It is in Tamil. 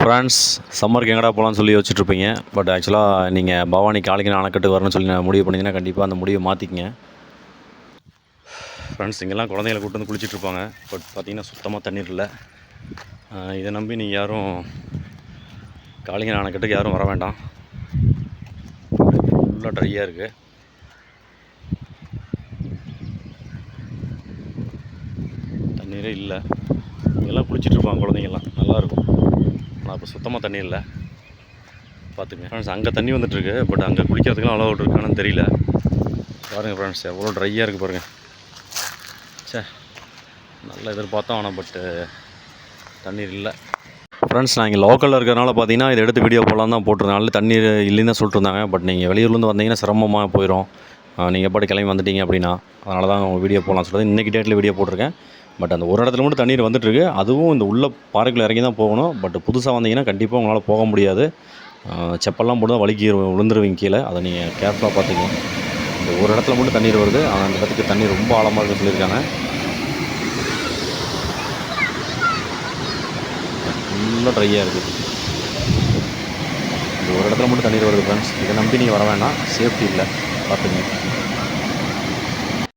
ஃப்ரெண்ட்ஸ், சம்மருக்கு எங்கடா போகலான்னு சொல்லி யோசிச்சுட்ருப்பீங்க. பட் ஆக்சுவலாக நீங்கள் பவானி காளிங்கரை அணைக்கட்டுக்கு வரணும்னு சொல்லி முடிவு பண்ணிங்கன்னா கண்டிப்பாக அந்த முடிவை மாற்றிக்கிங்க. ஃப்ரெண்ட்ஸ், இங்கெல்லாம் குழந்தைகளை கூட்டு வந்து குளிச்சிட்ருப்பாங்க. பட் பார்த்திங்கன்னா சுத்தமாக தண்ணீர் இல்லை. இதை நம்பி நீங்கள் யாரும் காளிங்கரை அணைக்கட்டுக்கு யாரும் வர வேண்டாம். ஃபுல்லாக ட்ரையாக இருக்குது. தண்ணீரே இல்லை. இங்கெல்லாம் குளிச்சிட்ருப்பாங்க குழந்தைங்கள்லாம், நல்லாயிருக்கும். ஆனால் இப்போ சுத்தமாக தண்ணி இல்லை. பார்த்துங்க ஃப்ரெண்ட்ஸ், அங்கே தண்ணி வந்துட்டுருக்கு. பட் அங்கே குளிக்கிறதுக்குலாம் அலோட் இருக்கான்னு தெரியல. பாருங்கள் ஃப்ரெண்ட்ஸ், எவ்வளோ ட்ரையாக இருக்குது பாருங்கள். சே, நல்லா எதிர்பார்த்தோம், ஆனால் பட்டு தண்ணீர் இல்லை. ஃப்ரெண்ட்ஸ், நான் இங்கே லோக்கலில் இருக்கிறனால பார்த்தீங்கன்னா இதை எடுத்து வீடியோ போடலாம் தான் போட்டிருந்தாங்க. தண்ணீர் இல்லைன்னு தான் சொல்லிட்டுருந்தாங்க. பட் நீங்கள் வெளியூர்லேருந்து வந்தீங்கன்னா சிரமமாக போயிடும். நீங்கள் பாட்டு கிளம்பி வந்துட்டீங்க அப்படின்னா, அதனால தான் வீடியோ போடலாம் சொல்கிறது. இன்றைக்கி டேட்டில் வீடியோ போட்டிருக்கேன். பட் அந்த ஒரு இடத்துல மட்டும் தண்ணீர் வந்துட்டுருக்கு. அதுவும் இந்த உள்ள பாறைக்குள்ளே இறங்கி தான் போகணும். பட் புதுசாக வந்தீங்கன்னா கண்டிப்பாக உங்களால் போக முடியாது. செப்பல்லாம் போட்டு தான் வலிக்கி விழுந்துருவீங்க கீழே. அதை நீங்கள் கேர்ஃபுல்லாக பார்த்துக்கணும். இந்த ஒரு இடத்துல மட்டும் தண்ணீர் வருது. அந்த இடத்துக்கு தண்ணி ரொம்ப ஆழமாக இருக்குன்னு சொல்லியிருக்காங்க. ஃபுல்லாக ட்ரையாக இருக்குது. இந்த ஒரு இடத்துல மட்டும் தண்ணீர் வருது ஃப்ரெண்ட்ஸ். இதை நம்பி நீங்கள் வர வேண்டாம். சேஃப்டி இல்லை, பார்த்துங்க.